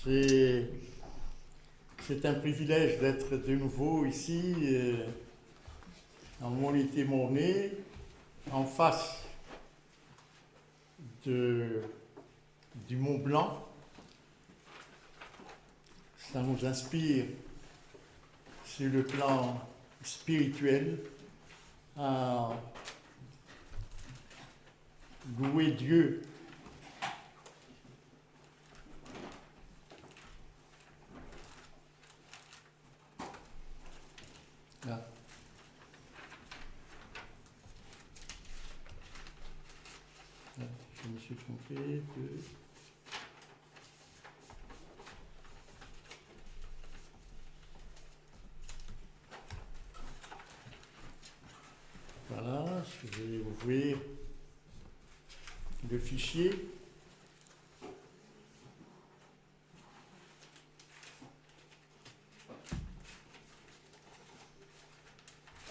C'est c'est un privilège d'être de nouveau ici, en Montélimon, en face du Mont Blanc. Ça nous inspire sur le plan spirituel à louer Dieu. Là. Là, je me suis trompé de... Voilà, je vais ouvrir le fichier.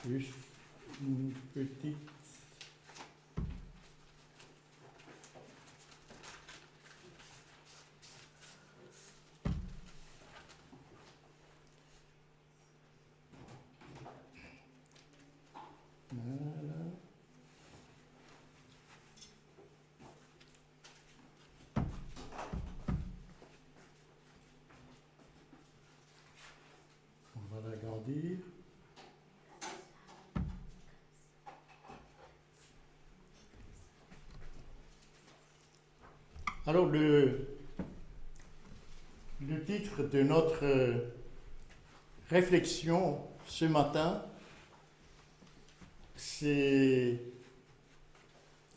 Juste une petite... Voilà. On va l'agrandir. Alors, le titre de notre réflexion ce matin, c'est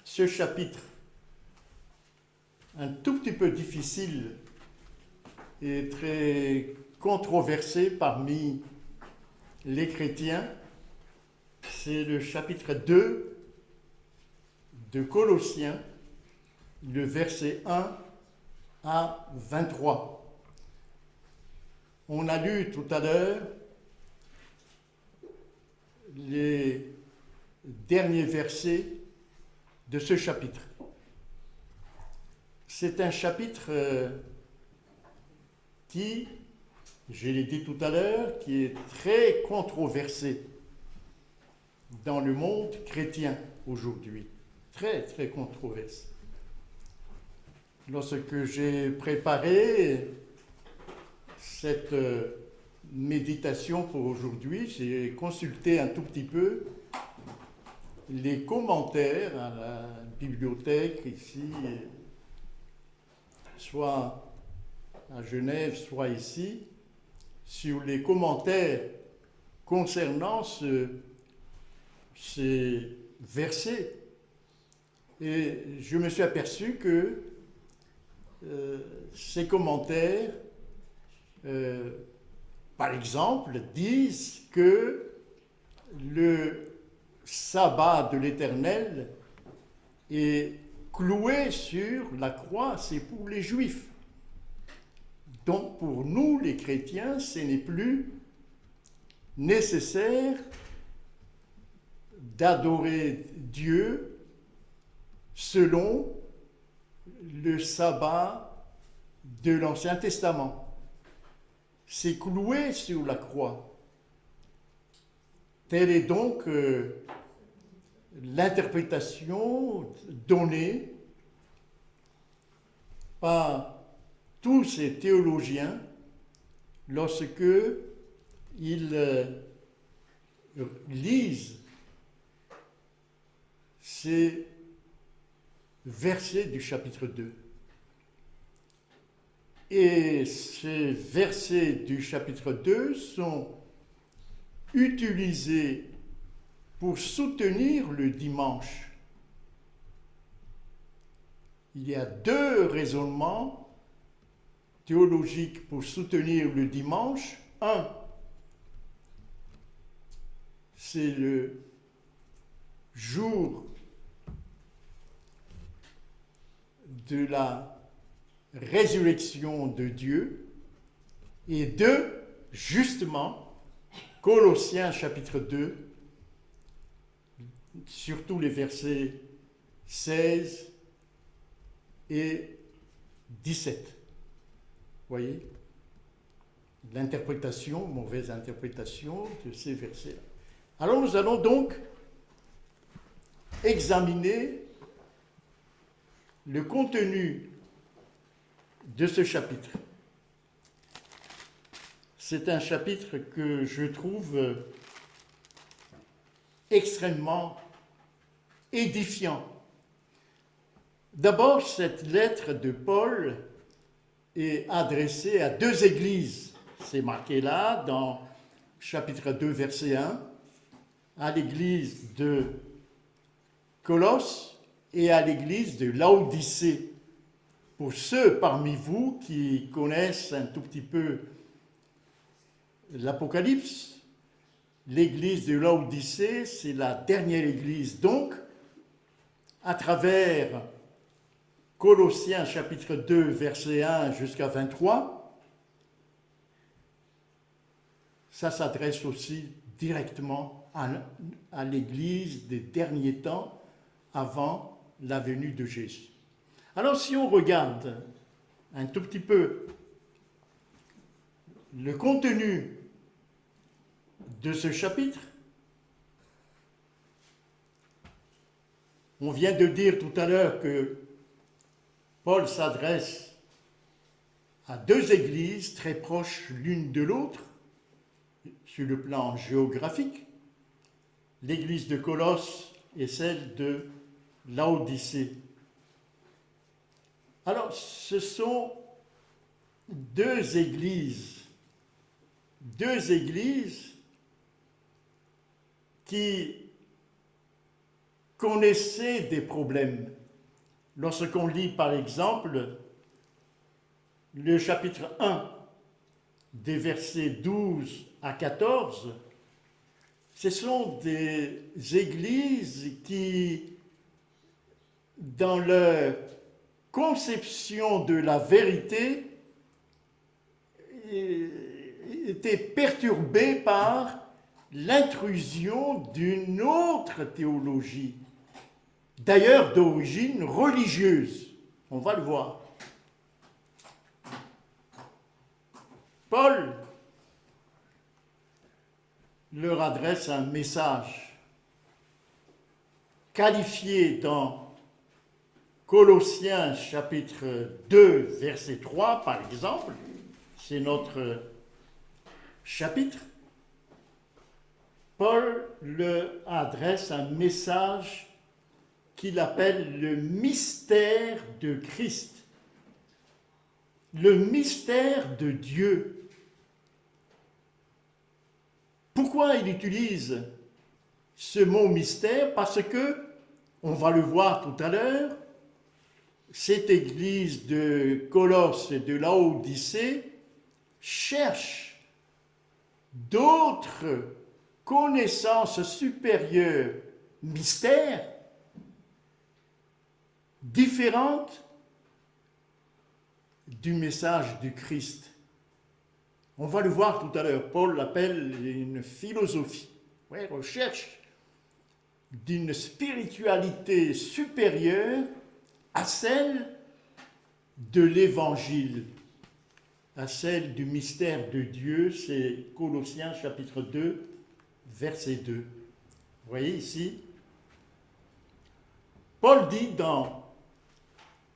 ce chapitre un tout petit peu difficile et très controversé parmi les chrétiens. C'est le chapitre 2 de Colossiens, le verset 1 à 23. On a lu tout à l'heure les derniers versets de ce chapitre. C'est un chapitre qui, je l'ai dit tout à l'heure, qui est très controversé dans le monde chrétien aujourd'hui. Très, très controversé. Lorsque j'ai préparé cette méditation pour aujourd'hui, j'ai consulté un tout petit peu les commentaires à la bibliothèque ici, soit à Genève, soit ici, sur les commentaires concernant ces versets. Et je me suis aperçu que ces commentaires, par exemple, disent que le sabbat de l'Éternel est cloué sur la croix, c'est pour les Juifs. Donc pour nous, les chrétiens, ce n'est plus nécessaire d'adorer Dieu selon le sabbat de l'Ancien Testament. C'est cloué sur la croix. Telle est donc l'interprétation donnée par tous ces théologiens lorsque ils lisent ces versets du chapitre 2. Et ces versets du chapitre 2 sont utilisés pour soutenir le dimanche. Il y a deux raisonnements théologiques pour soutenir le dimanche. Un, c'est le jour de la résurrection de Dieu. Et deux, justement, Colossiens chapitre 2, surtout les versets 16 et 17. voyez, l'interprétation, mauvaise interprétation de ces versets-là. Alors nous allons donc examiner le contenu de ce chapitre. C'est un chapitre que je trouve extrêmement édifiant. D'abord, cette lettre de Paul est adressée à deux églises. C'est marqué là, dans chapitre 2, verset 1, à l'église de Colosse et à l'église de Laodicée. Pour ceux parmi vous qui connaissent un tout petit peu l'Apocalypse, l'église de Laodicée, c'est la dernière église. Donc, à travers Colossiens chapitre 2, verset 1 jusqu'à 23, ça s'adresse aussi directement à l'église des derniers temps avant la venue de Jésus. Alors si on regarde un tout petit peu le contenu de ce chapitre, on vient de dire tout à l'heure que Paul s'adresse à deux églises très proches l'une de l'autre sur le plan géographique, l'église de Colosse et celle de Laodicée. Alors, ce sont deux églises qui connaissaient des problèmes. Lorsqu'on lit par exemple le chapitre 1 des versets 12 à 14, ce sont des églises qui, dans leur conception de la vérité, étaient perturbées par l'intrusion d'une autre théologie, d'ailleurs d'origine religieuse. On va le voir. Paul leur adresse un message qualifié dans Colossiens chapitre 2, verset 3, par exemple, c'est notre chapitre. Paul leur adresse un message qu'il appelle le mystère de Christ, le mystère de Dieu. Pourquoi il utilise ce mot mystère? Parce que, on va le voir tout à l'heure, cette église de Colosse et de Laodicée cherche d'autres connaissances supérieures, mystères, différentes du message du Christ. On va le voir tout à l'heure, Paul l'appelle une philosophie. Ouais, recherche d'une spiritualité supérieure à celle de l'Évangile, à celle du mystère de Dieu. C'est Colossiens chapitre 2, verset 2. Vous voyez ici, Paul dit dans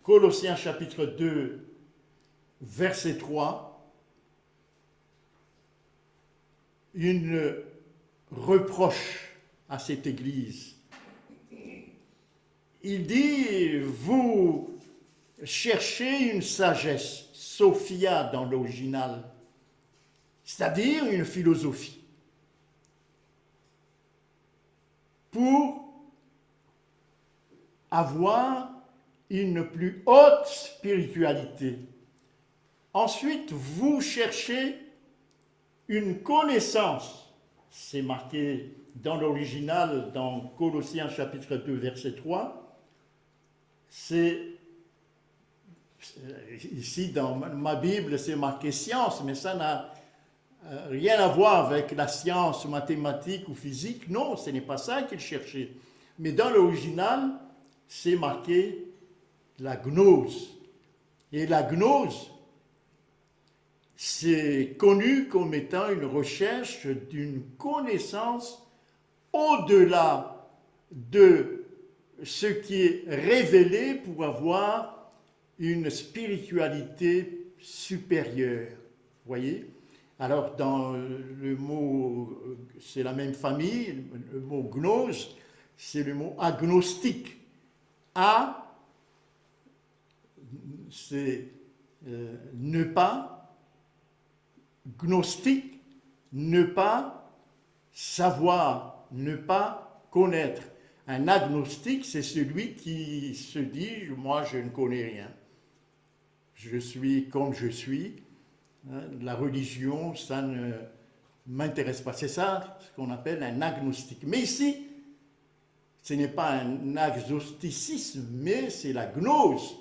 Colossiens chapitre 2, verset 3, une reproche à cette Église. Il dit, vous cherchez une sagesse, Sophia dans l'original, c'est-à-dire une philosophie, pour avoir une plus haute spiritualité. Ensuite, vous cherchez une connaissance, c'est marqué dans l'original, dans Colossiens chapitre 2, verset 3, c'est, ici dans ma Bible, c'est marqué science, mais ça n'a rien à voir avec la science mathématique ou physique. Non, ce n'est pas ça qu'il cherchait. Mais dans l'original, c'est marqué la gnose. Et la gnose, c'est connu comme étant une recherche d'une connaissance au-delà de ce qui est révélé pour avoir une spiritualité supérieure. Vous voyez? Alors, dans le mot, c'est la même famille, le mot gnose, c'est le mot agnostique. A, c'est ne pas, gnostique, ne pas savoir, ne pas connaître. Un agnostique, c'est celui qui se dit, moi je ne connais rien. Je suis comme je suis. La religion, ça ne m'intéresse pas. C'est ça ce qu'on appelle un agnostique. Mais ici, ce n'est pas un agnosticisme, mais c'est la gnose.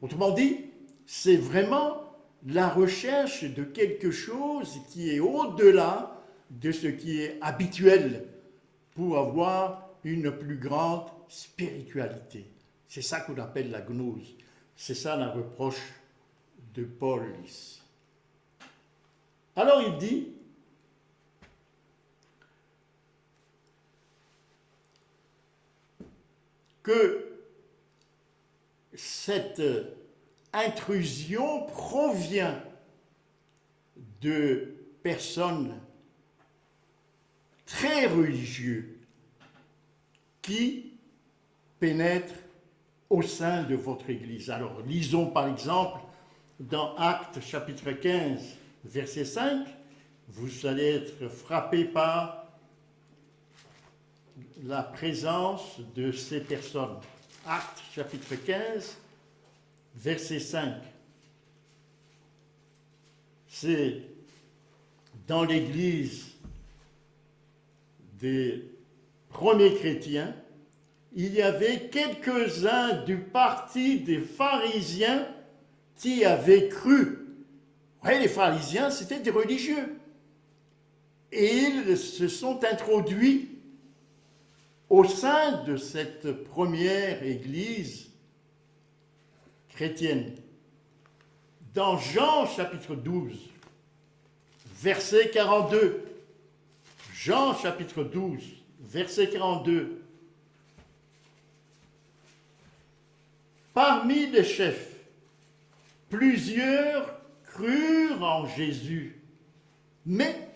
Autrement dit, c'est vraiment la recherche de quelque chose qui est au-delà de ce qui est habituel pour avoir une plus grande spiritualité. C'est ça qu'on appelle la gnose. C'est ça la reproche de Paul ici. Alors il dit, que cette intrusion provient de personnes très religieuses qui pénètrent au sein de votre Église. Alors, lisons par exemple dans Actes chapitre 15, verset 5, vous allez être frappé par la présence de ces personnes. Actes chapitre 15, verset 5. C'est dans l'Église des premiers chrétiens, il y avait quelques-uns du parti des pharisiens qui avaient cru. Oui, les pharisiens, c'était des religieux. Et ils se sont introduits au sein de cette première église chrétienne. Dans Jean chapitre 12, verset 42, Jean chapitre 12, verset 42, parmi les chefs, plusieurs crurent en Jésus, mais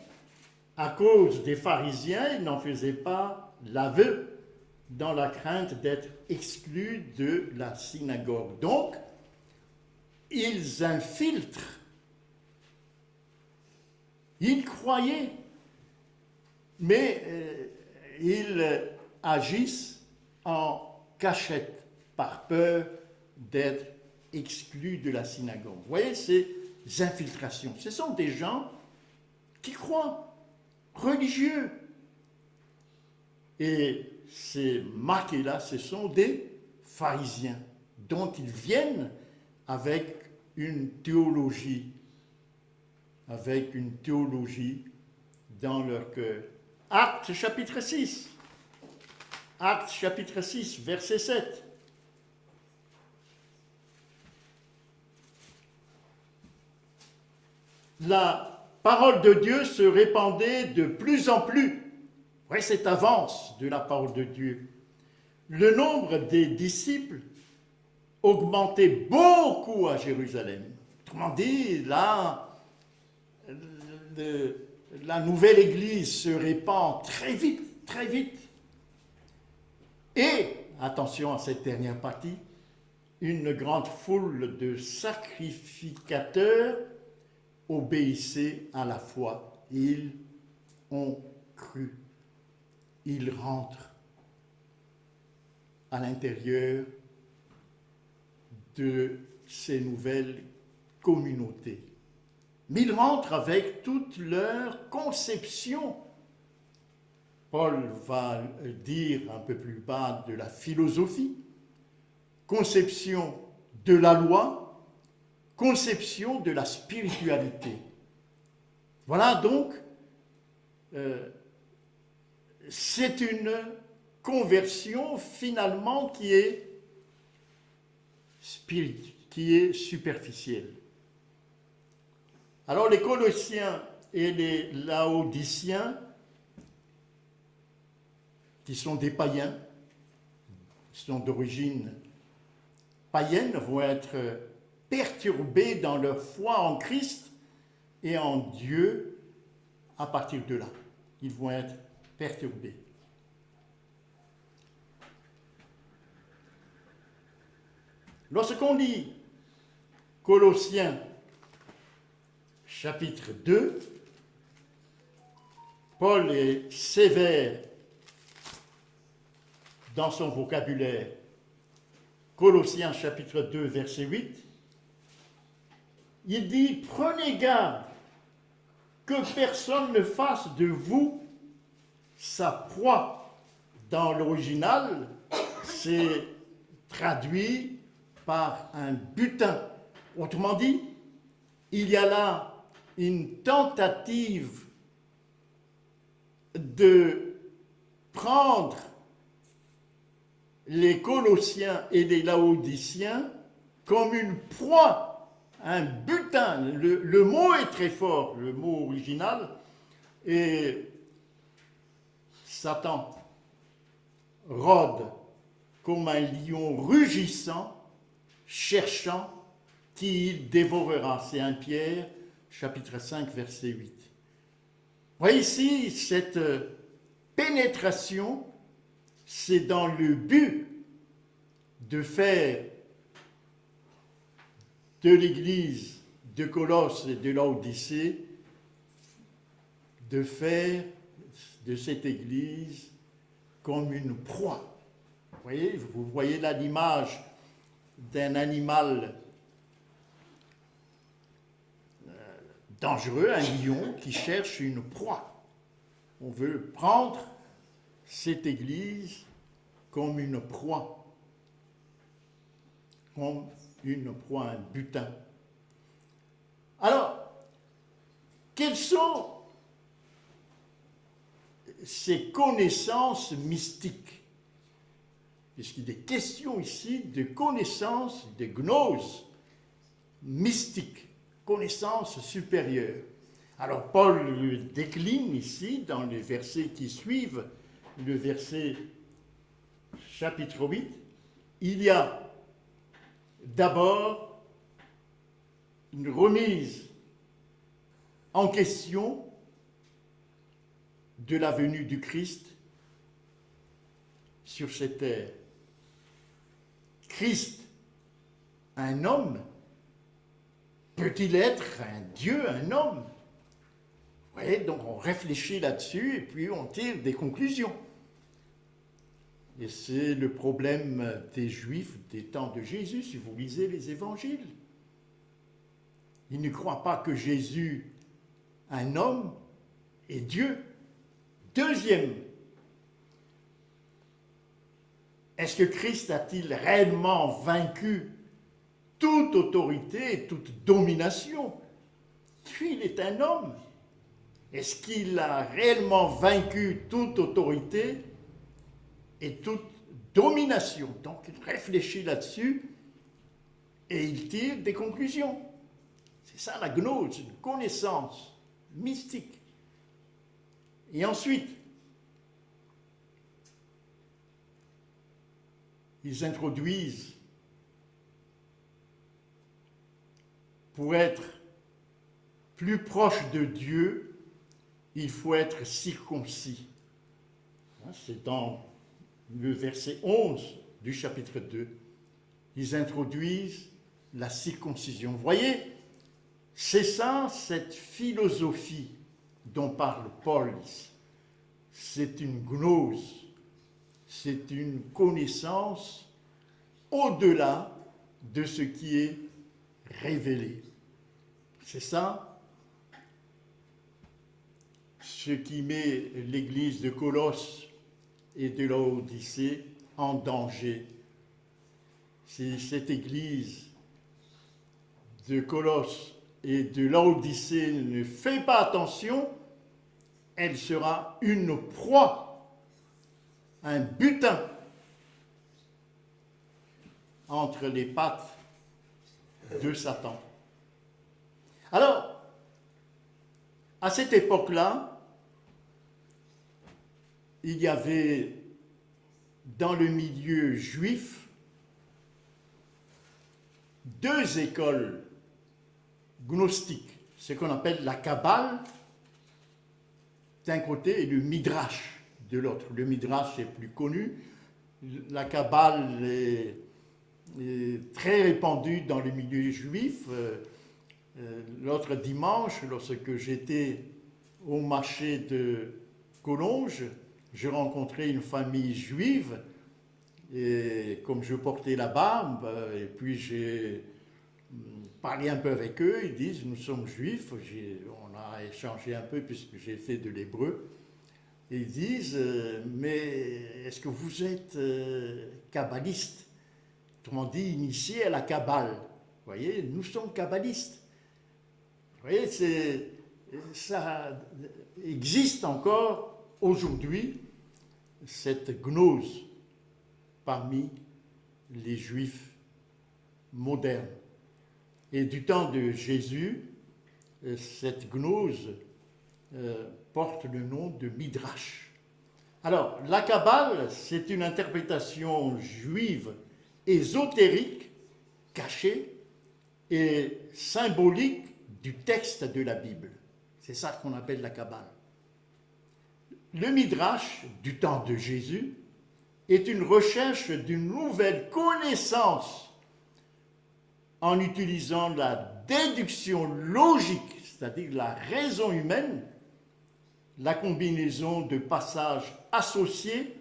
à cause des pharisiens, ils n'en faisaient pas l'aveu dans la crainte d'être exclus de la synagogue. Donc, ils infiltrent, ils croyaient, mais ils agissent en cachette par peur d'être exclus de la synagogue. Vous voyez, ces infiltrations, ce sont des gens qui croient, religieux. Et ces marqués-là, ce sont des pharisiens. Donc ils viennent avec une théologie dans leur cœur. Actes chapitre 6. Actes chapitre 6, verset 7. La parole de Dieu se répandait de plus en plus. Oui, cette avance de la parole de Dieu. Le nombre des disciples augmentait beaucoup à Jérusalem. Autrement dit, là, la nouvelle église se répand très vite, très vite. Et, attention à cette dernière partie, une grande foule de sacrificateurs obéissaient à la foi. Ils ont cru. Ils rentrent à l'intérieur de ces nouvelles communautés. Mais ils rentrent avec toute leur conception. Paul va dire un peu plus bas de la philosophie, conception de la loi, conception de la spiritualité. Voilà donc, c'est une conversion finalement qui est superficielle. Alors les Colossiens et les Laodiciens, qui sont des païens, qui sont d'origine païenne, vont être perturbés dans leur foi en Christ et en Dieu à partir de là. Ils vont être perturbés. Lorsqu'on lit Colossiens chapitre 2, Paul est sévère dans son vocabulaire. Colossiens chapitre 2, verset 8, il dit « Prenez garde que personne ne fasse de vous sa proie ». Dans l'original, c'est traduit par un butin. Autrement dit, il y a là une tentative de prendre les Colossiens et les Laodiciens comme une proie, un butin. Le mot est très fort, le mot original, et Satan rôde comme un lion rugissant, cherchant qui il dévorera. C'est 1 Pierre, chapitre 5, verset 8. Voyez ici, cette pénétration, c'est dans le but de faire de l'Église de Colosse et de Laodicée, de faire de cette Église comme une proie. Vous voyez là l'image d'un animal dangereux, un lion qui cherche une proie. On veut prendre cette Église comme une proie, un butin. Alors, quelles sont ces connaissances mystiques? Puisqu'il est question ici de connaissances, de gnose mystique, connaissances supérieures. Alors Paul le décline ici dans les versets qui suivent, le verset chapitre 8. Il y a d'abord une remise en question de la venue du Christ sur cette terre. Christ, un homme, peut-il être un Dieu, un homme? Vous voyez, donc on réfléchit là-dessus et puis on tire des conclusions. Et c'est le problème des Juifs des temps de Jésus, si vous lisez les évangiles. Ils ne croient pas que Jésus, un homme, est Dieu. Deuxième, est-ce que Christ a-t-il réellement vaincu toute autorité et toute domination? Lui, il est un homme. Est-ce qu'il a réellement vaincu toute autorité et toute domination? Donc, il réfléchit là-dessus et il tire des conclusions. C'est ça la gnose, une connaissance mystique. Et ensuite, ils introduisent, pour être plus proche de Dieu, il faut être circoncis. C'est dans le verset 11 du chapitre 2. Ils introduisent la circoncision. Vous voyez, c'est ça, cette philosophie dont parle Paul ici. C'est une gnose, c'est une connaissance au-delà de ce qui est révélé. C'est ça ce qui met l'église de Colosse et de Laodicée en danger. Si cette église de Colosse et de Laodicée ne fait pas attention, elle sera une proie, un butin entre les pattes de Satan. Alors, À cette époque-là, il y avait dans le milieu juif deux écoles gnostiques, ce qu'on appelle la Kabbale d'un côté et le Midrash de l'autre. Le Midrash est plus connu. La Kabbale est très répandue dans le milieu juif. L'autre dimanche, lorsque j'étais au marché de Collonges, j'ai rencontré une famille juive et comme je portais la barbe, et puis j'ai parlé un peu avec eux, ils disent nous sommes juifs, on a échangé un peu puisque j'ai fait de l'hébreu, et ils disent mais est-ce que vous êtes kabbaliste, autrement dit initié à la Kabbale. Vous voyez, nous sommes kabbalistes. Vous voyez, ça existe encore aujourd'hui, cette gnose parmi les juifs modernes. Et du temps de Jésus, cette gnose porte le nom de Midrash. Alors, la Kabbale, c'est une interprétation juive ésotérique, cachée et symbolique du texte de la Bible. C'est ça qu'on appelle la Kabbale. Le Midrash, du temps de Jésus, est une recherche d'une nouvelle connaissance en utilisant la déduction logique, c'est-à-dire la raison humaine, la combinaison de passages associés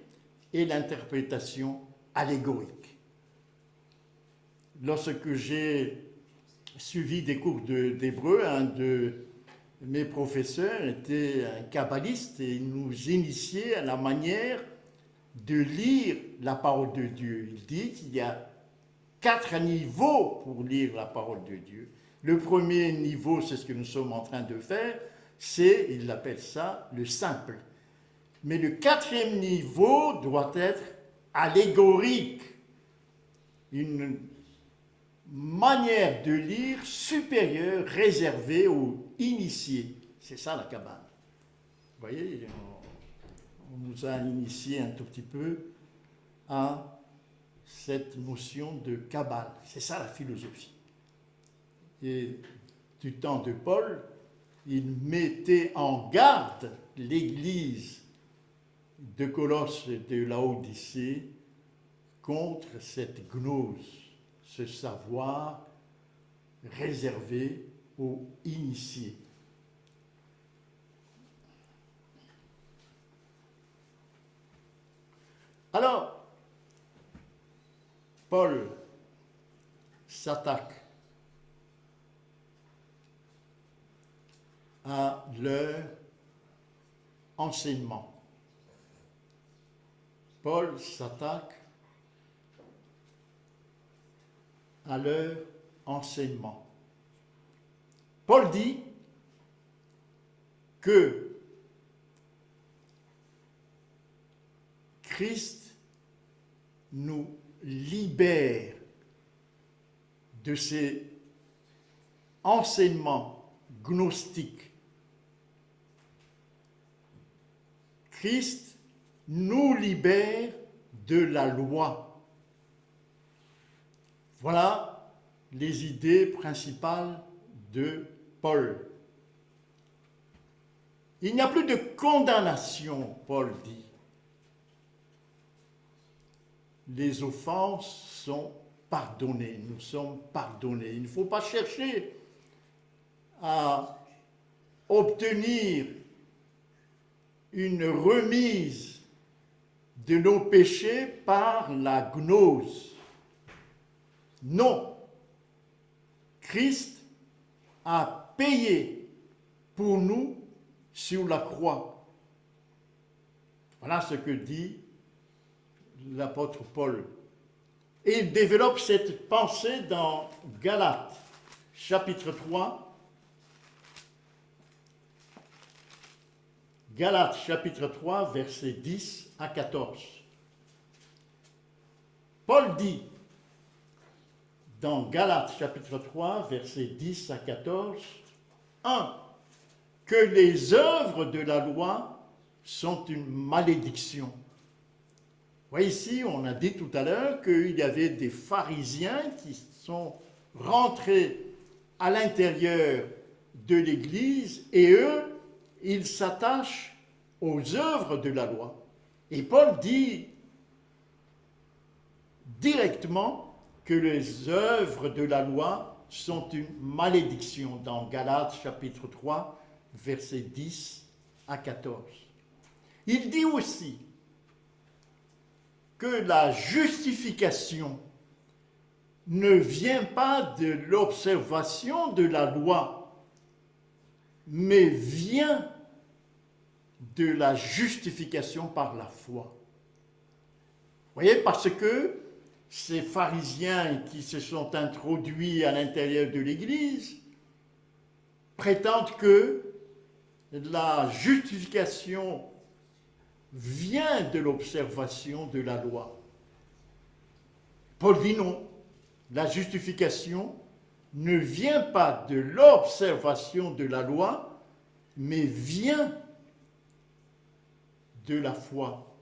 et l'interprétation allégorique. Lorsque j'ai suivi des cours d'hébreu, un de mes professeurs était un kabbaliste et il nous initiait à la manière de lire la parole de Dieu. Il dit qu'il y a 4 niveaux pour lire la parole de Dieu. Le premier niveau, c'est ce que nous sommes en train de faire, il appelle ça le simple. Mais le 4e niveau doit être allégorique, une manière de lire supérieure réservée aux initiés. C'est ça la Kabbale. Vous voyez, on nous a initiés un tout petit peu à cette notion de Kabbale. C'est ça la philosophie. Et du temps de Paul, il mettait en garde l'Église de Colosse et de Laodicée contre cette gnose, ce savoir réservé aux initiés. Alors, Paul s'attaque à leur enseignement. Paul s'attaque à leur enseignement. Paul dit que Christ nous libère de ces enseignements gnostiques. Christ nous libère de la loi. Voilà les idées principales de Paul. Il n'y a plus de condamnation, Paul dit. Les offenses sont pardonnées, nous sommes pardonnés. Il ne faut pas chercher à obtenir une remise de nos péchés par la gnose. Non, Christ a payé pour nous sur la croix. Voilà ce que dit l'apôtre Paul. Et il développe cette pensée dans Galates, chapitre 3. Galates, chapitre 3, versets 10 à 14. Paul dit, dans Galates, chapitre 3, versets 10 à 14, 1. que les œuvres de la loi sont une malédiction. Vous voyez ici, on a dit tout à l'heure qu'il y avait des pharisiens qui sont rentrés à l'intérieur de l'Église et eux, ils s'attachent aux œuvres de la loi. Et Paul dit directement que les œuvres de la loi sont une malédiction dans Galates chapitre 3, versets 10 à 14. Il dit aussi que la justification ne vient pas de l'observation de la loi, mais vient de la justification par la foi. Vous voyez, parce que ces pharisiens qui se sont introduits à l'intérieur de l'Église prétendent que la justification vient de l'observation de la loi. Paul dit non, la justification ne vient pas de l'observation de la loi, mais vient de la foi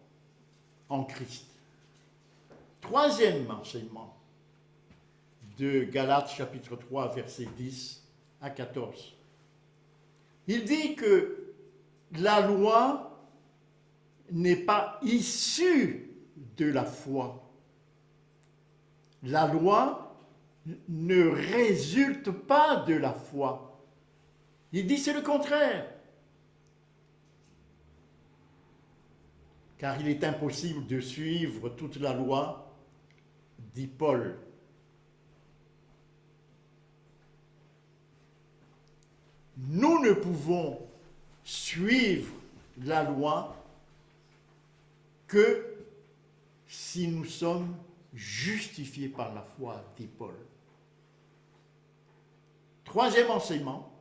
en Christ. Troisième enseignement de Galates chapitre 3, versets 10 à 14. Il dit que la loi n'est pas issue de la foi. La loi ne résulte pas de la foi. Il dit c'est le contraire. Car il est impossible de suivre toute la loi, dit Paul. Nous ne pouvons suivre la loi que si nous sommes justifiés par la foi, dit Paul. Troisième enseignement,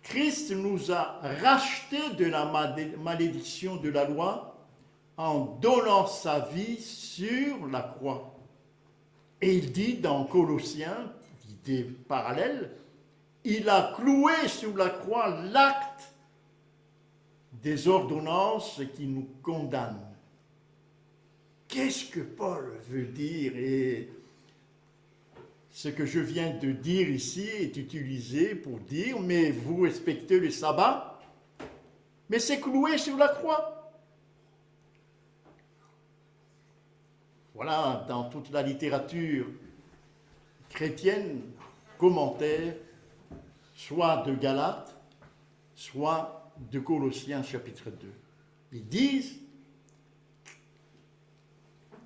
Christ nous a rachetés de la malédiction de la loi en donnant sa vie sur la croix. Et il dit dans Colossiens, idée parallèle, il a cloué sur la croix l'acte des ordonnances qui nous condamnent. Qu'est-ce que Paul veut dire? Et ce que je viens de dire ici est utilisé pour dire, mais vous respectez le sabbat, mais c'est cloué sur la croix. Voilà, dans toute la littérature chrétienne, commentaires, soit de Galates, soit de Colossiens chapitre 2. Ils disent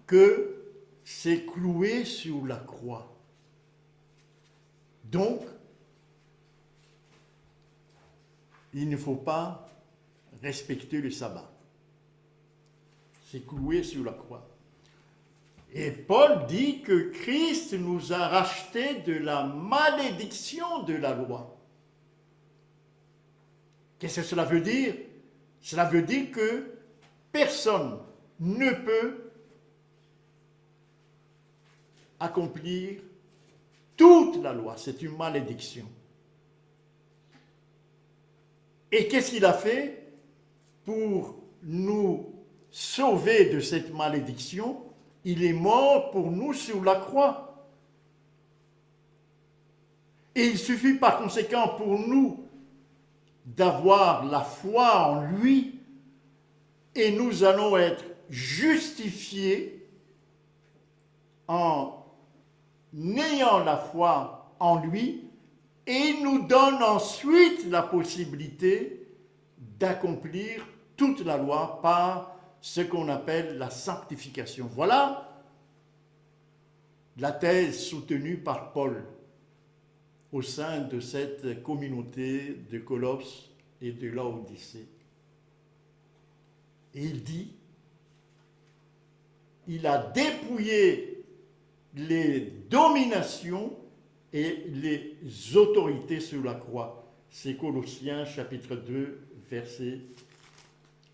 que c'est cloué sur la croix. Donc, il ne faut pas respecter le sabbat. C'est cloué sur la croix. Et Paul dit que Christ nous a rachetés de la malédiction de la loi. Qu'est-ce que cela veut dire? Cela veut dire que personne ne peut accomplir toute la loi. C'est une malédiction. Et qu'est-ce qu'il a fait pour nous sauver de cette malédiction? Il est mort pour nous sur la croix. Et il suffit par conséquent pour nous d'avoir la foi en lui et nous allons être justifiés en ayant la foi en lui et il nous donne ensuite la possibilité d'accomplir toute la loi par ce qu'on appelle la sanctification. Voilà la thèse soutenue par Paul au sein de cette communauté de Colosse et de Laodicée. Et il dit, il a dépouillé les dominations et les autorités sur la croix. C'est Colossiens chapitre 2, verset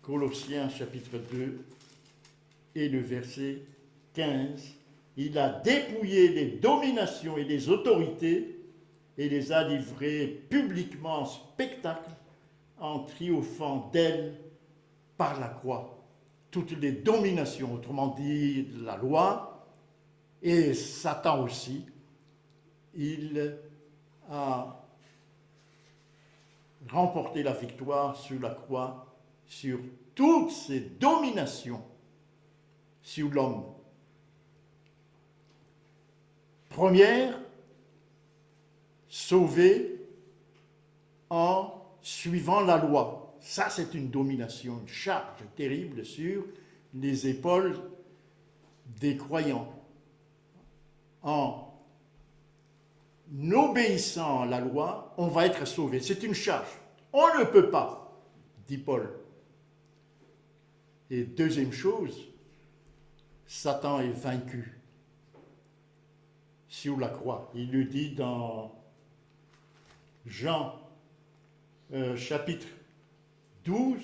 Colossiens chapitre 2 et le verset 15. Il a dépouillé les dominations et les autorités et les a livrés publiquement en spectacle en triomphant d'elle par la croix. Toutes les dominations, autrement dit la loi, et Satan aussi, il a remporté la victoire sur la croix, sur toutes ces dominations sur l'homme. Première, sauvé en suivant la loi. Ça, c'est une domination, une charge terrible sur les épaules des croyants. En obéissant à la loi, on va être sauvé. C'est une charge. On ne peut pas, dit Paul. Et deuxième chose, Satan est vaincu sur la croix. Il le dit dans Jean chapitre 12,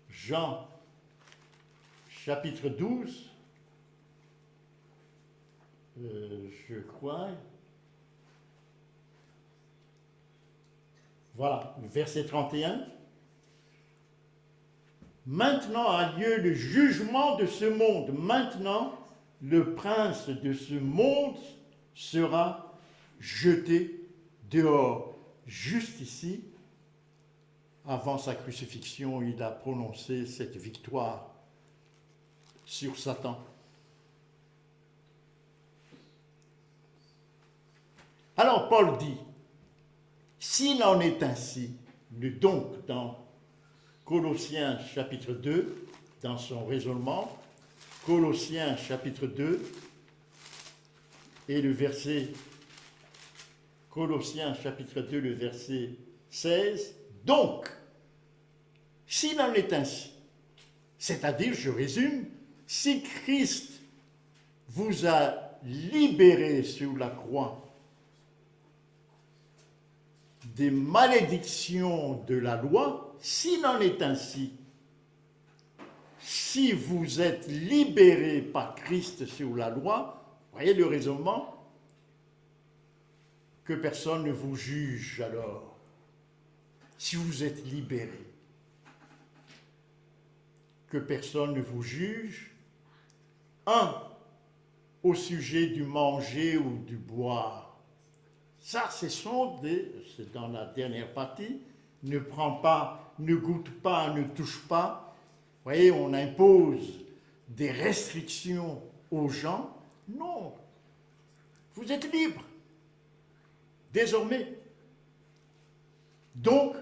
Jean chapitre 12, je crois, voilà, verset 31. Maintenant a lieu le jugement de ce monde. Maintenant, le prince de ce monde sera jeté dehors. Juste ici, avant sa crucifixion, il a prononcé cette victoire sur Satan. Alors Paul dit, s'il en est ainsi, donc dans Colossiens chapitre 2, dans son raisonnement, Colossiens chapitre 2 et le verset, Colossiens chapitre 2, le verset 16, donc, s'il en est ainsi, c'est-à-dire, je résume, si Christ vous a libéré sur la croix des malédictions de la loi, s'il en est ainsi, si vous êtes libéré par Christ sur la loi, voyez le raisonnement, que personne ne vous juge alors, si vous êtes libéré, que personne ne vous juge, au sujet du manger ou du boire. Ça, c'est dans la dernière partie, ne prends pas, ne goûte pas, ne touche pas. Vous voyez, on impose des restrictions aux gens. Non, vous êtes libre, désormais. Donc,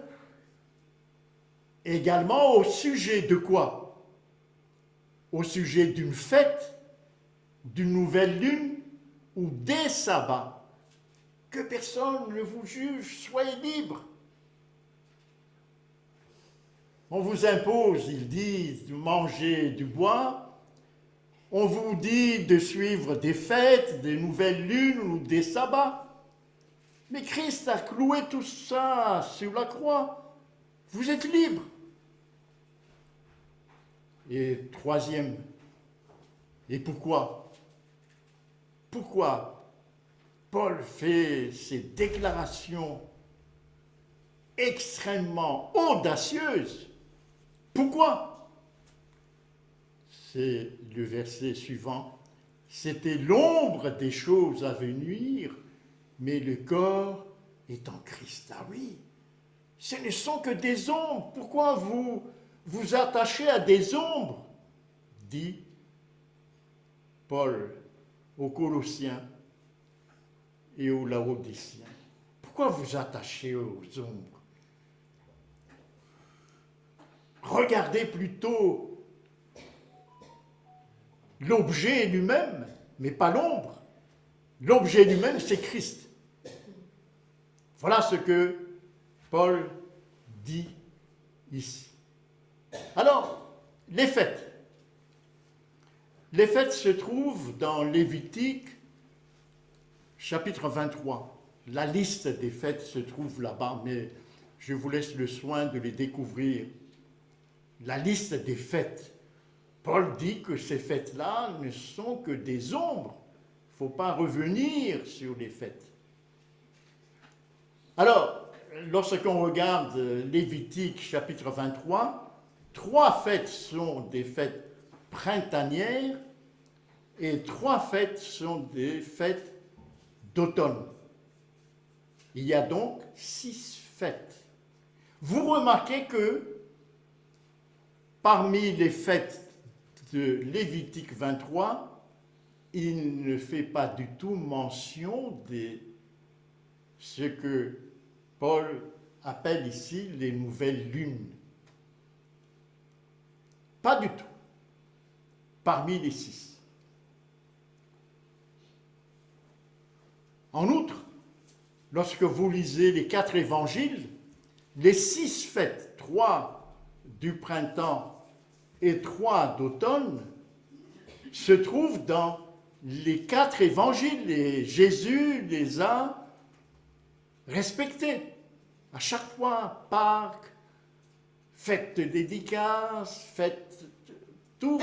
également au sujet de quoi? Au sujet d'une fête, d'une nouvelle lune ou des sabbats. Que personne ne vous juge, soyez libres. On vous impose, ils disent, de manger, du boire. On vous dit de suivre des fêtes, des nouvelles lunes ou des sabbats. Mais Christ a cloué tout ça sur la croix. Vous êtes libres. Et troisième, et pourquoi? Pourquoi Paul fait ces déclarations extrêmement audacieuses? Pourquoi? C'est le verset suivant. C'était l'ombre des choses à venir, mais le corps est en Christ. Ah oui, ce ne sont que des ombres. Pourquoi vous vous attachez à des ombres? Dit Paul aux Colossiens et aux Laodiciens. Pourquoi vous attachez aux ombres? Regardez plutôt l'objet lui-même, mais pas l'ombre. L'objet lui-même, c'est Christ. Voilà ce que Paul dit ici. Alors, les fêtes. Les fêtes se trouvent dans Lévitique, chapitre 23. La liste des fêtes se trouve là-bas, mais je vous laisse le soin de les découvrir. La liste des fêtes. Paul dit que ces fêtes-là ne sont que des ombres. Il ne faut pas revenir sur les fêtes. Alors, lorsqu'on regarde Lévitique chapitre 23, 3 fêtes sont des fêtes printanières et 3 fêtes sont des fêtes d'automne. Il y a donc 6 fêtes. Vous remarquez que parmi les fêtes de Lévitique 23, il ne fait pas du tout mention de ce que Paul appelle ici les nouvelles lunes. Pas du tout. Parmi les 6. En outre, lorsque vous lisez les 4 évangiles, les 6 fêtes, 3 du printemps et 3 d'automne, se trouvent dans les 4 évangiles et Jésus les a respectés. À chaque fois, Pâques, fête de dédicace, fête tout,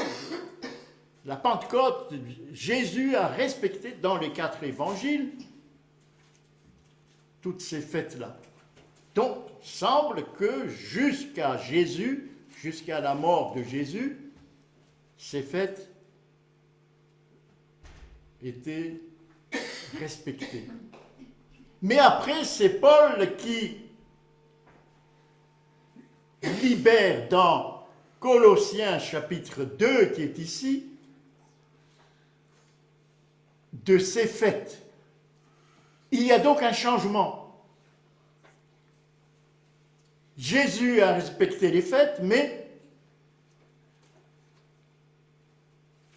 la Pentecôte, Jésus a respecté dans les 4 évangiles toutes ces fêtes-là. Donc, semble que jusqu'à Jésus, jusqu'à la mort de Jésus, ces fêtes étaient respectées. Mais après, c'est Paul qui libère dans Colossiens chapitre 2, qui est ici, de ces fêtes. Il y a donc un changement. Jésus a respecté les fêtes, mais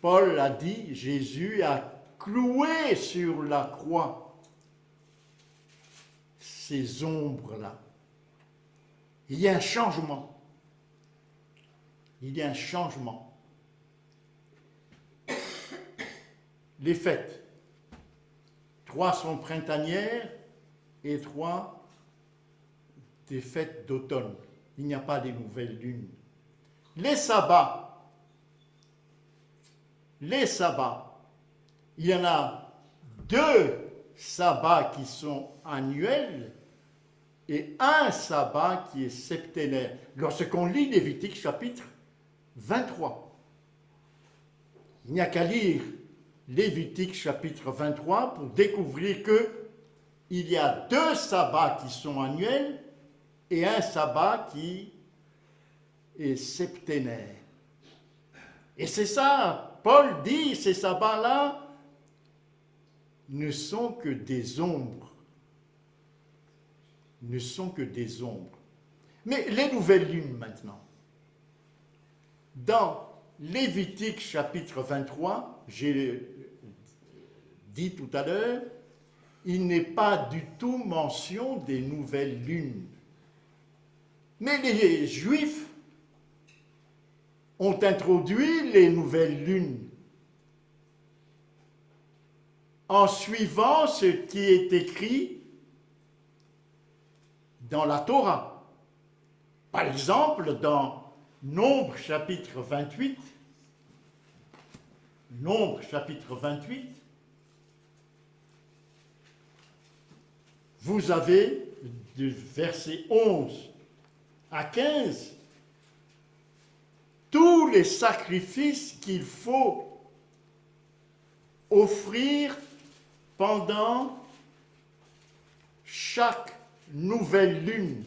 Paul a dit, Jésus a cloué sur la croix ces ombres-là. Il y a un changement. Il y a un changement. Les fêtes. 3 sont printanières et 3 des fêtes d'automne. Il n'y a pas des nouvelles lunes. Les sabbats. Les sabbats. Il y en a 2 sabbats qui sont annuels et un sabbat qui est septénaire. Lorsqu'on lit Lévitique chapitre 23, il n'y a qu'à lire Lévitique chapitre 23 pour découvrir qu'il y a 2 sabbats qui sont annuels et un sabbat qui est septénaire. Et c'est ça, Paul dit, ces sabbats-là ne sont que des ombres. Ne sont que des ombres. Mais les nouvelles lunes maintenant. Dans Lévitique chapitre 23, j'ai dit tout à l'heure, il n'est pas du tout mention des nouvelles lunes. Mais les Juifs ont introduit les nouvelles lunes en suivant ce qui est écrit dans la Torah. Par exemple, dans Nombre chapitre 28, Nombre chapitre 28, vous avez du verset 11 à 15 tous les sacrifices qu'il faut offrir pendant chaque nouvelle lune.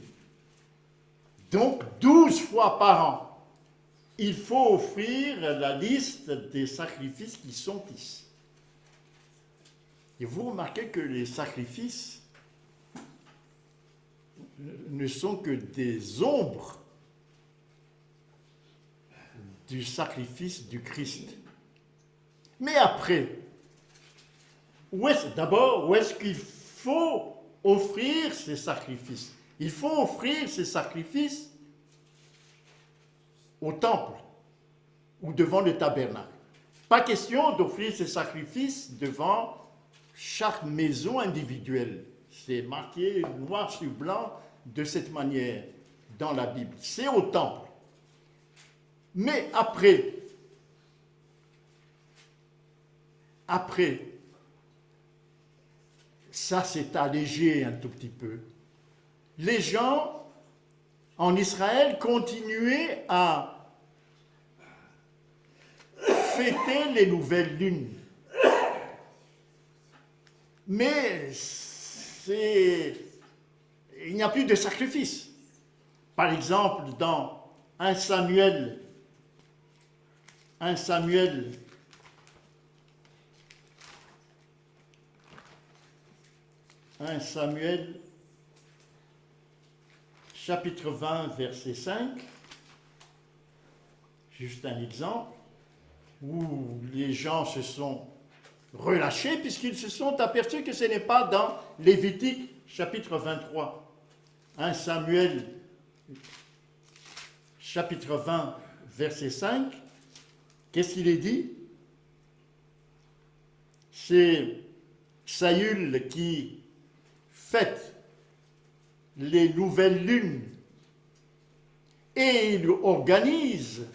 Donc 12 fois par an, il faut offrir la liste des sacrifices qui sont ici. Et vous remarquez que les sacrifices ne sont que des ombres du sacrifice du Christ. Mais après, où est-ce qu'il faut offrir ces sacrifices? Il faut offrir ces sacrifices au temple ou devant le tabernacle. Pas question d'offrir ces sacrifices devant chaque maison individuelle. C'est marqué noir sur blanc de cette manière dans la Bible. C'est au temple. Mais après, ça s'est allégé un tout petit peu. les gens en Israël continuaient à fêter les nouvelles lunes. Mais il n'y a plus de sacrifice. Par exemple, dans 1 Samuel 1 Samuel, chapitre 20, verset 5, juste un exemple, où les gens se sont relâchés puisqu'ils se sont aperçus que ce n'est pas dans Lévitique, chapitre 23. 1 Samuel, chapitre 20, verset 5, qu'est-ce qu'il est dit? C'est Saül qui fête les nouvelles lunes et il organise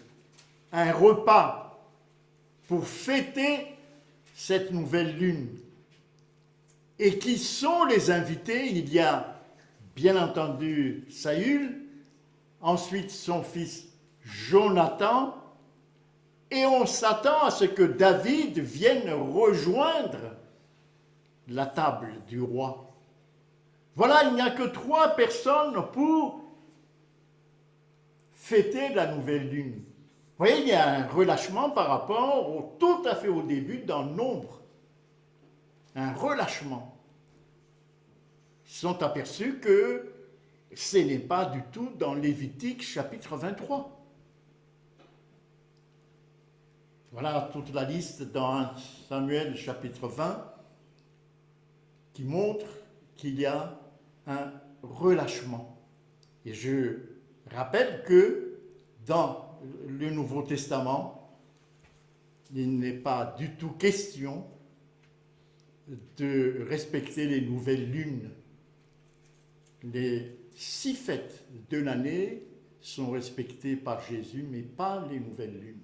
un repas pour fêter cette nouvelle lune. Et qui sont les invités? Il y a bien entendu Saül, ensuite son fils Jonathan, et on s'attend à ce que David vienne rejoindre la table du roi. Voilà, il n'y a que 3 personnes pour fêter la nouvelle lune. Vous voyez, il y a un relâchement par rapport tout à fait au début dans le nombre. Un relâchement. Ils se sont aperçus que ce n'est pas du tout dans Lévitique chapitre 23. Voilà toute la liste dans 1 Samuel chapitre 20 qui montre qu'il y a un relâchement. Et je rappelle que dans le Nouveau Testament, il n'est pas du tout question de respecter les nouvelles lunes. Les 6 fêtes de l'année sont respectées par Jésus, mais pas les nouvelles lunes.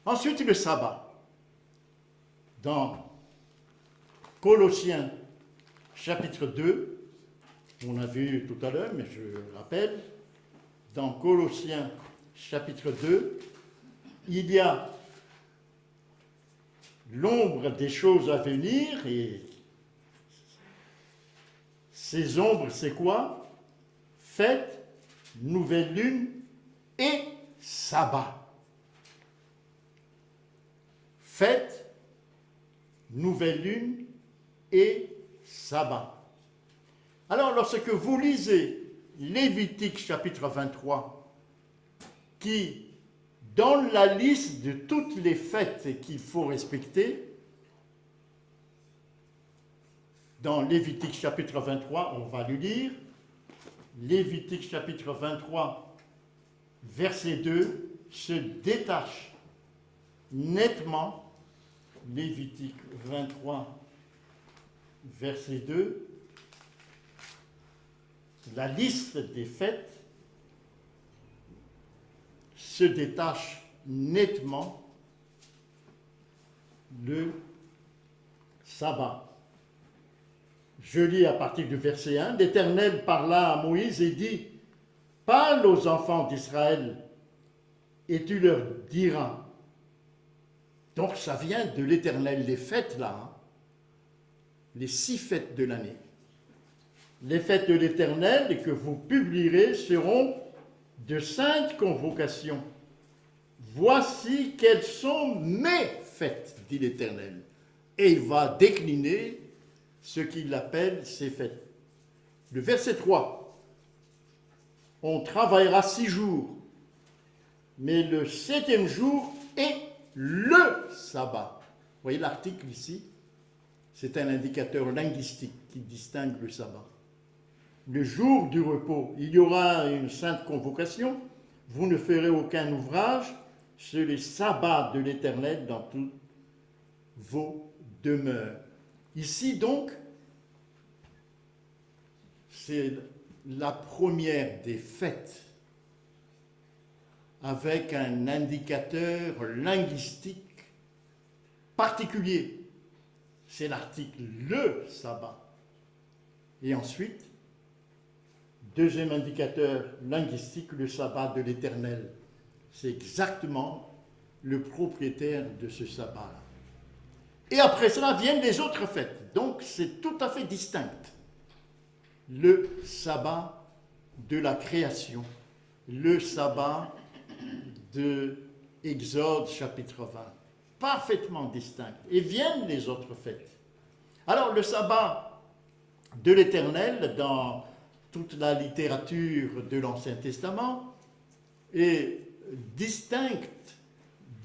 Ensuite, le sabbat. Dans Colossiens chapitre 2, on a vu tout à l'heure, mais je rappelle, dans Colossiens chapitre 2, il y a l'ombre des choses à venir, et ces ombres, c'est quoi? Fête, nouvelle lune et sabbat. Fête, nouvelle lune et sabbat. Alors, lorsque vous lisez Lévitique chapitre 23, qui donne la liste de toutes les fêtes qu'il faut respecter, dans Lévitique chapitre 23, on va le lire, Lévitique chapitre 23, verset 2, se détache nettement, Lévitique 23, verset 2, la liste des fêtes se détache nettement le sabbat. Je lis à partir du verset 1, l'Éternel parla à Moïse et dit, parle aux enfants d'Israël et tu leur diras. Donc ça vient de l'Éternel, les fêtes là, hein, les 6 fêtes de l'année. Les fêtes de l'Éternel que vous publierez seront de saintes convocations. Voici quelles sont mes fêtes, dit l'Éternel. Et il va décliner ce qu'il appelle ces fêtes. Le verset 3. On travaillera 6 jours, mais le 7e jour est le sabbat. Vous voyez l'article ici? C'est un indicateur linguistique qui distingue le sabbat. Le jour du repos, il y aura une sainte convocation. Vous ne ferez aucun ouvrage sur les sabbats de l'Éternel dans toutes vos demeures. Ici donc, c'est la première des fêtes avec un indicateur linguistique particulier. C'est l'article le sabbat. Et ensuite, deuxième indicateur linguistique, le sabbat de l'Éternel. C'est exactement le propriétaire de ce sabbat-là. Et après cela viennent les autres fêtes. Donc c'est tout à fait distinct. Le sabbat de la création, le sabbat de Exode chapitre 20. Parfaitement distinct. Et viennent les autres fêtes. Alors le sabbat de l'Éternel, dans toute la littérature de l'Ancien Testament, est distinct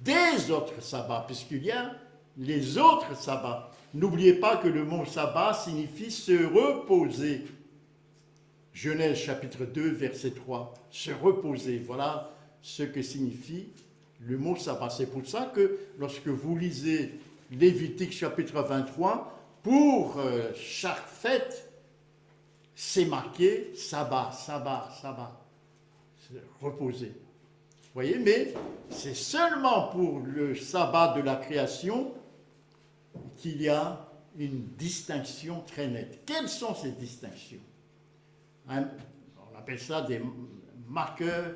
des autres sabbats, puisqu'il y a les autres sabbats. N'oubliez pas que le mot sabbat signifie se reposer. Genèse chapitre 2, verset 3. Se reposer, voilà ce que signifie le mot sabbat. C'est pour ça que lorsque vous lisez Lévitique chapitre 23, pour chaque fête, c'est marqué sabbat, sabbat, sabbat. C'est reposer. Vous voyez, mais c'est seulement pour le sabbat de la création qu'il y a une distinction très nette. Quelles sont ces distinctions? On appelle ça des marqueurs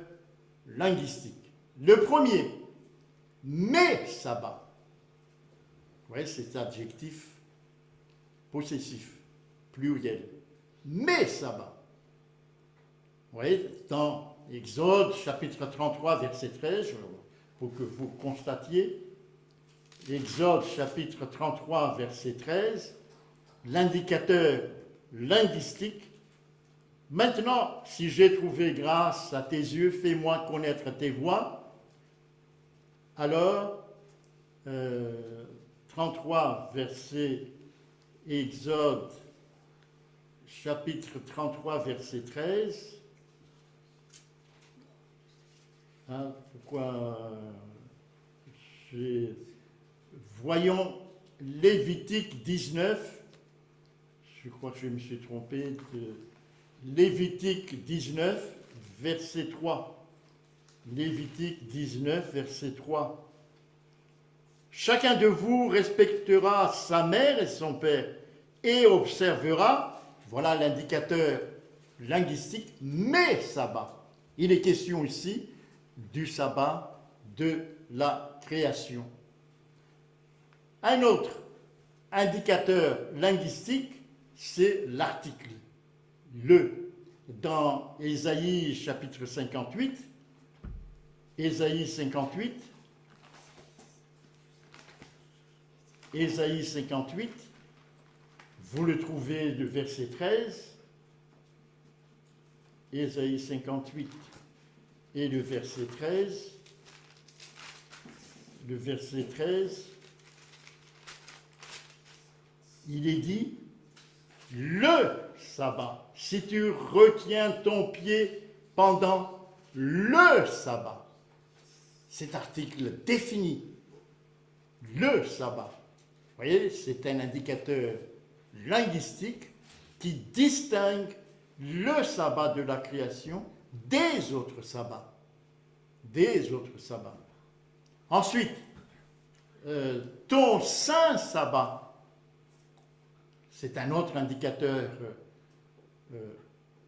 linguistiques. Le premier, mes sabbats. Vous voyez, c'est adjectif possessif, pluriel. Mes sabbats. Vous voyez, dans Exode, chapitre 33, verset 13, pour que vous constatiez, Exode, chapitre 33, verset 13, l'indicateur linguistique. Maintenant, si j'ai trouvé grâce à tes yeux, fais-moi connaître tes voies. Alors, 33, verset Exode, chapitre 33, verset 13. Hein, pourquoi voyons Lévitique 19. Je crois que je me suis trompé. Lévitique 19, verset 3. Lévitique 19, verset 3. Chacun de vous respectera sa mère et son père et observera, voilà l'indicateur linguistique, mes sabbats. Il est question ici du sabbat de la création. Un autre indicateur linguistique, c'est l'article, le. Dans Ésaïe chapitre 58, Ésaïe 58, Ésaïe 58, vous le trouvez le verset 13, Ésaïe 58 et le verset 13, le verset 13, il est dit, le sabbat, si tu retiens ton pied pendant le sabbat, cet article définit le sabbat. Vous voyez, c'est un indicateur linguistique qui distingue le sabbat de la création des autres sabbats. Des autres sabbats. Ensuite, ton saint sabbat, c'est un autre indicateur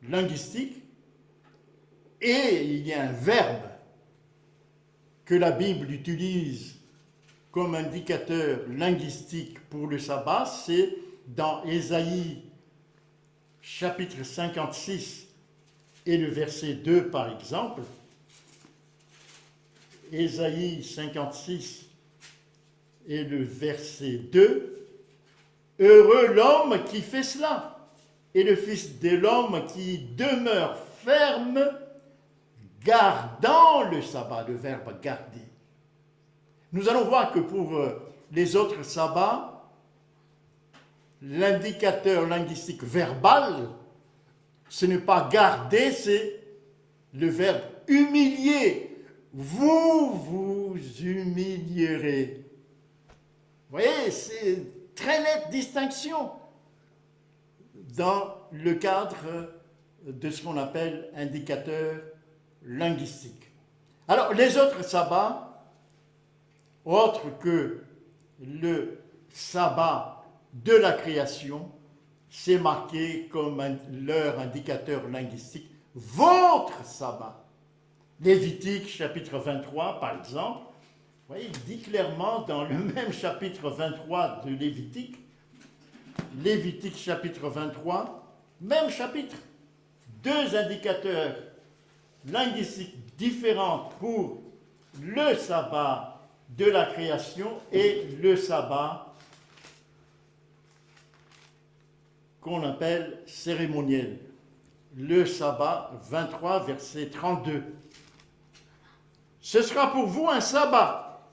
linguistique, et il y a un verbe que la Bible utilise comme indicateur linguistique pour le sabbat, c'est dans Ésaïe chapitre 56 et le verset 2 par exemple. Ésaïe 56 et le verset 2. Heureux l'homme qui fait cela, et le Fils de l'homme qui demeure ferme, gardant le sabbat, le verbe garder. Nous allons voir que pour les autres sabbats, l'indicateur linguistique verbal, ce n'est pas garder, c'est le verbe humilier. Vous vous humilierez. Vous voyez, c'est très nette distinction dans le cadre de ce qu'on appelle indicateur linguistique. Alors, les autres sabbats, autres que le sabbat de la création, c'est marqué comme leur indicateur linguistique, votre sabbat. Lévitique chapitre 23, par exemple, vous voyez, il dit clairement dans le même chapitre 23 de Lévitique, Lévitique chapitre 23, même chapitre, deux indicateurs linguistiques différents pour le sabbat de la création et le sabbat qu'on appelle cérémoniel. Le sabbat 23, verset 32. Ce sera pour vous un sabbat,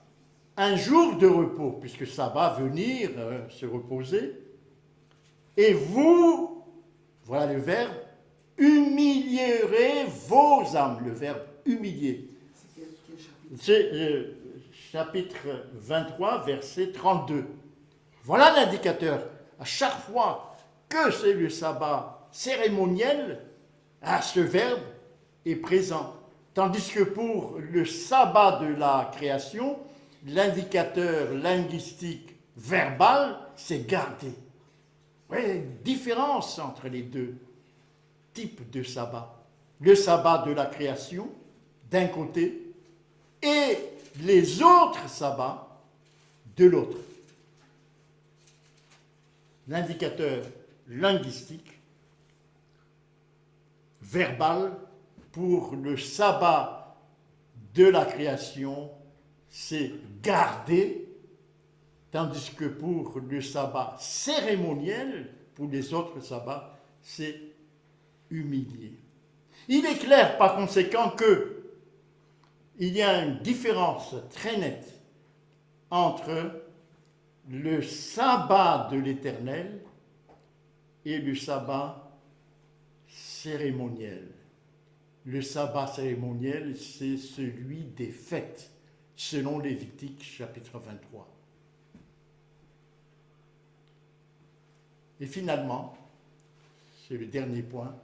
un jour de repos, puisque sabbat, venir, se reposer. Et vous, voilà le verbe, humilierez vos âmes. Le verbe humilier. C'est chapitre 23, verset 32. Voilà l'indicateur. À chaque fois que c'est le sabbat cérémoniel, ce verbe est présent. Tandis que pour le sabbat de la création, l'indicateur linguistique verbal, c'est garder. Oui, différence entre les deux types de sabbat. Le sabbat de la création, d'un côté, et les autres sabbats de l'autre. L'indicateur linguistique, verbal, pour le sabbat de la création, c'est garder, tandis que pour le sabbat cérémoniel, pour les autres sabbats, c'est humilier. Il est clair par conséquent que il y a une différence très nette entre le sabbat de l'Éternel et le sabbat cérémoniel. Le sabbat cérémoniel, c'est celui des fêtes, selon Lévitique chapitre 23. Et finalement, c'est le dernier point,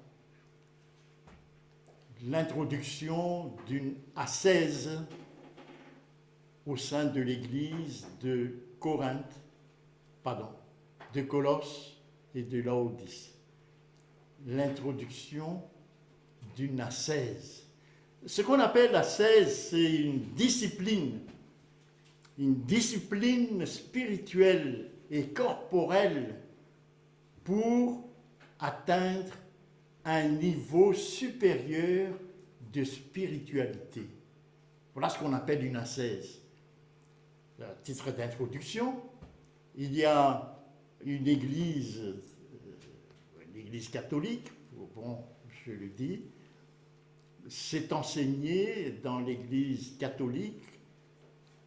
l'introduction d'une ascèse au sein de l'église de de Colosse et de Laodice. L'introduction d'une ascèse. Ce qu'on appelle l'ascèse, c'est une discipline spirituelle et corporelle pour atteindre un niveau supérieur de spiritualité. Voilà ce qu'on appelle une ascèse. À titre d'introduction, il y a une église catholique, bon, je le dis, c'est enseigné dans l'église catholique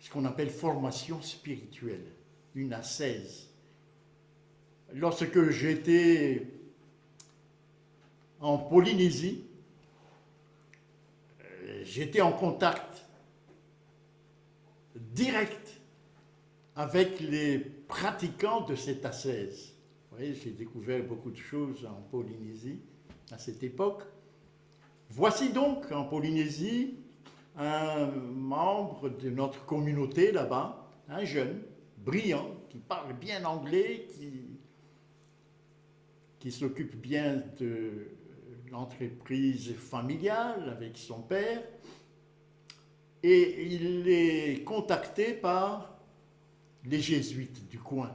ce qu'on appelle formation spirituelle, une ascèse. Lorsque j'étais en Polynésie, j'étais en contact direct avec les pratiquants de cette ascèse. Vous voyez, j'ai découvert beaucoup de choses en Polynésie à cette époque. Voici donc en Polynésie un membre de notre communauté là-bas, un jeune, brillant, qui parle bien anglais, qui s'occupe bien de l'entreprise familiale avec son père, et il est contacté par les jésuites du coin.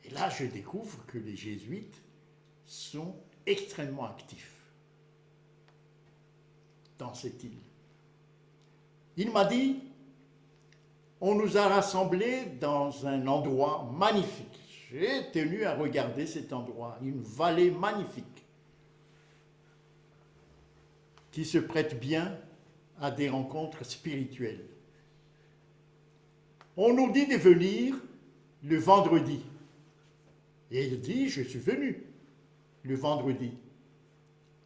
Et là, je découvre que les jésuites sont extrêmement actifs dans cette île. Il m'a dit, on nous a rassemblés dans un endroit magnifique. J'ai tenu à regarder cet endroit, une vallée magnifique qui se prête bien à des rencontres spirituelles. On nous dit de venir le vendredi. Et il dit, je suis venu le vendredi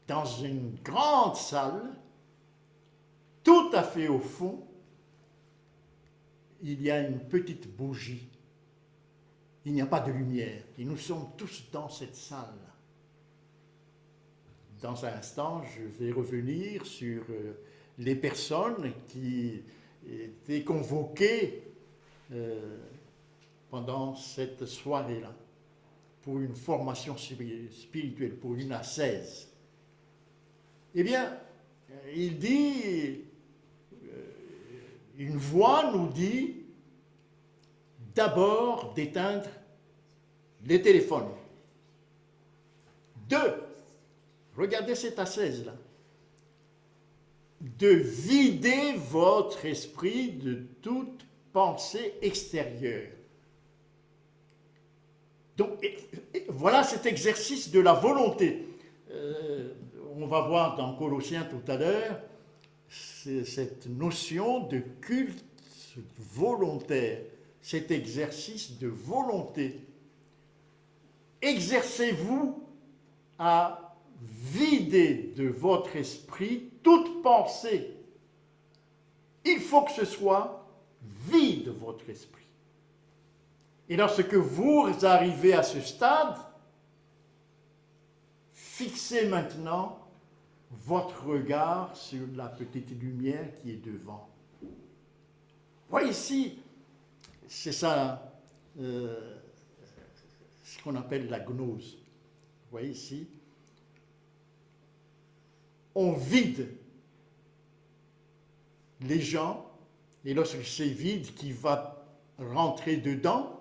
dans une grande salle, tout à fait au fond, il y a une petite bougie. Il n'y a pas de lumière. Et nous sommes tous dans cette salle. Dans un instant, je vais revenir sur les personnes qui étaient convoquées pendant cette soirée-là pour une formation spirituelle, pour une ascèse, eh bien, il dit, une voix nous dit d'abord d'éteindre les téléphones. 2, regardez cette ascèse-là, de vider votre esprit de toute pensée extérieure. Donc, voilà cet exercice de la volonté. On va voir dans Colossiens tout à l'heure cette notion de culte volontaire, cet exercice de volonté. Exercez-vous à vider de votre esprit toute pensée. Il faut que ce soit vide votre esprit. Et lorsque vous arrivez à ce stade, fixez maintenant votre regard sur la petite lumière qui est devant. Voyez ici, c'est ça ce qu'on appelle la gnose. Vous voyez ici, on vide les gens, et lorsque c'est vide, qui va rentrer dedans,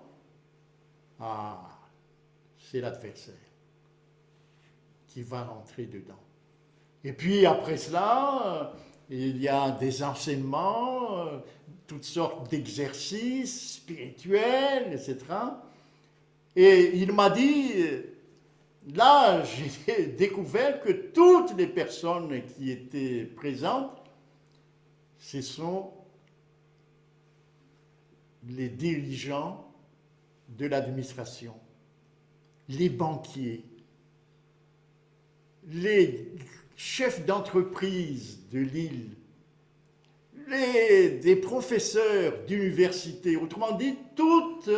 c'est l'adversaire qui va rentrer dedans. Et puis après cela, il y a des enseignements, toutes sortes d'exercices spirituels, etc. Et il m'a dit, là, j'ai découvert que toutes les personnes qui étaient présentes, ce sont les dirigeants de l'administration, les banquiers, les chefs d'entreprise de l'île, des professeurs d'université, autrement dit, toute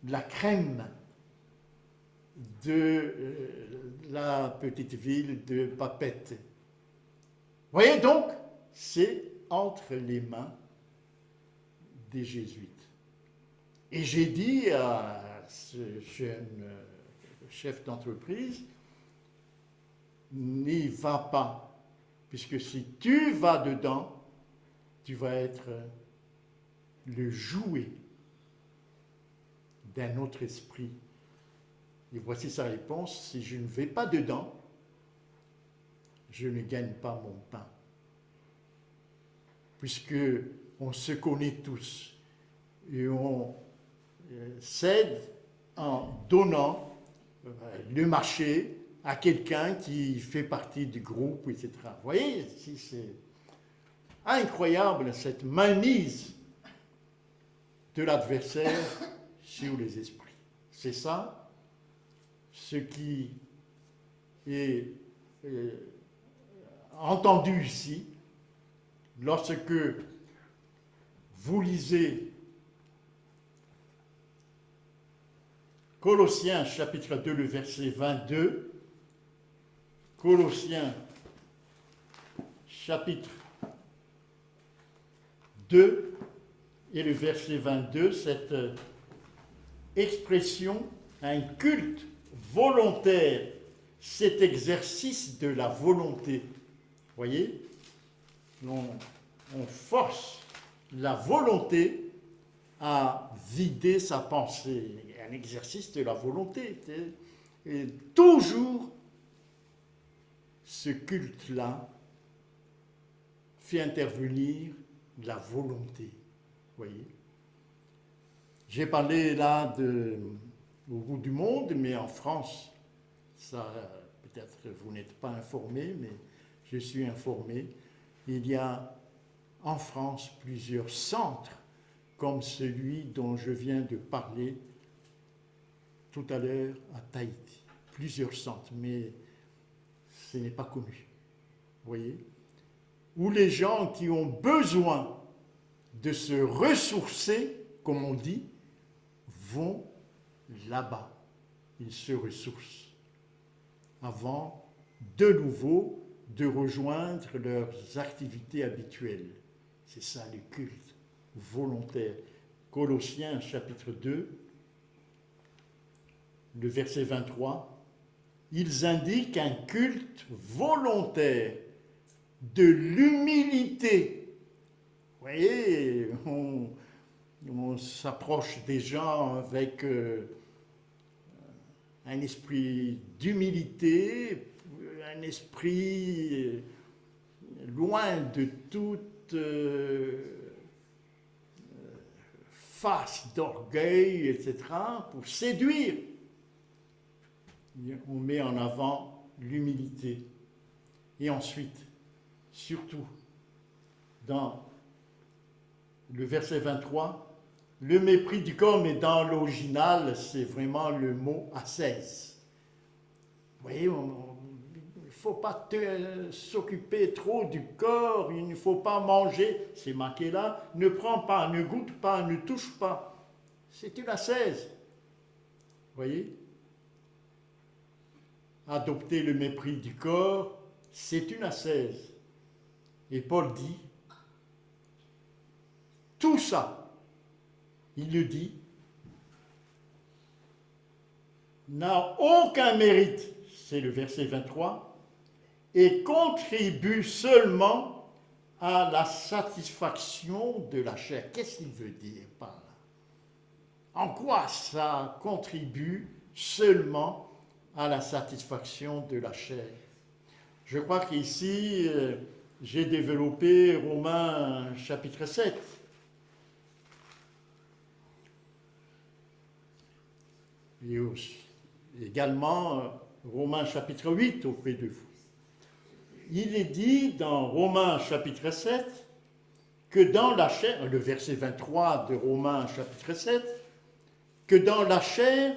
la crème de la petite ville de Papeete. Vous voyez donc, c'est entre les mains des jésuites. Et j'ai dit à ce jeune chef d'entreprise, n'y va pas, puisque si tu vas dedans, tu vas être le jouet d'un autre esprit. Et voici sa réponse, si je ne vais pas dedans, je ne gagne pas mon pain. Puisque on se connaît tous et on cède en donnant le marché à quelqu'un qui fait partie du groupe, etc. Vous voyez, si c'est incroyable cette mainmise de l'adversaire sur les esprits. C'est ça ce qui est entendu ici lorsque vous lisez Colossiens chapitre 2, le verset 22, Colossiens chapitre 2 et le verset 22, cette expression, un culte volontaire, cet exercice de la volonté. Vous voyez, on force la volonté à vider sa pensée. Un exercice de la volonté. Et toujours, ce culte-là fait intervenir la volonté. Vous voyez. J'ai parlé là au bout du monde, mais en France, ça, peut-être vous n'êtes pas informé, mais je suis informé. Il y a en France plusieurs centres comme celui dont je viens de parler tout à l'heure à Tahiti. Plusieurs centres, mais ce n'est pas connu. Vous voyez? Où les gens qui ont besoin de se ressourcer, comme on dit, vont là-bas. Ils se ressourcent avant de nouveau de rejoindre leurs activités habituelles. C'est ça le culte volontaire. Colossiens chapitre 2 le verset 23, ils indiquent un culte volontaire de l'humilité. Vous voyez, on s'approche des gens avec un esprit d'humilité, un esprit loin de toute face d'orgueil, etc., pour séduire. On met en avant l'humilité. Et ensuite, surtout, dans le verset 23, le mépris du corps, mais dans l'original, c'est vraiment le mot ascèse. Vous voyez, il ne faut pas s'occuper trop du corps, il ne faut pas manger, c'est marqué là, ne prends pas, ne goûte pas, ne touche pas. C'est une ascèse. Vous voyez? Adopter le mépris du corps, c'est une ascèse. Et Paul dit, tout ça, il le dit, n'a aucun mérite, c'est le verset 23, et contribue seulement à la satisfaction de la chair. Qu'est-ce qu'il veut dire par là? En quoi ça contribue seulement à la satisfaction de la chair? Je crois qu'ici, j'ai développé Romains chapitre 7. Et aussi, également Romains chapitre 8 auprès de vous. Il est dit dans Romains chapitre 7 que dans la chair, le verset 23 de Romains chapitre 7, que dans la chair,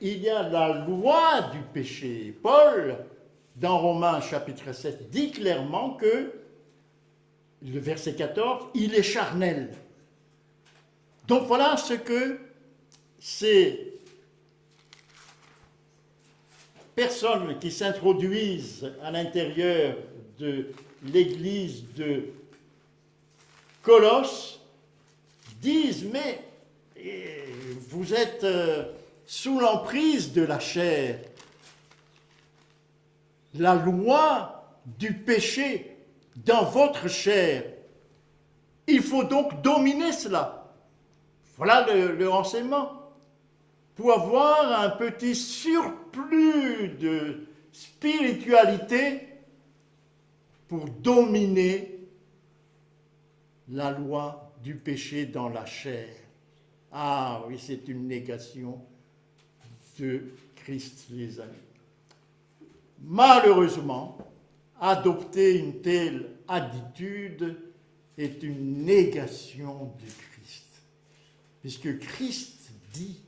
il y a la loi du péché. Paul, dans Romains chapitre 7, dit clairement que, le verset 14, il est charnel. Donc voilà ce que ces personnes qui s'introduisent à l'intérieur de l'église de Colosse disent, mais vous êtes sous l'emprise de la chair. La loi du péché dans votre chair. Il faut donc dominer cela. Voilà le renseignement. Pour avoir un petit surplus de spiritualité pour dominer la loi du péché dans la chair. Ah oui, c'est une négation de Christ, les amis. Malheureusement, adopter une telle attitude est une négation de Christ. Puisque Christ dit,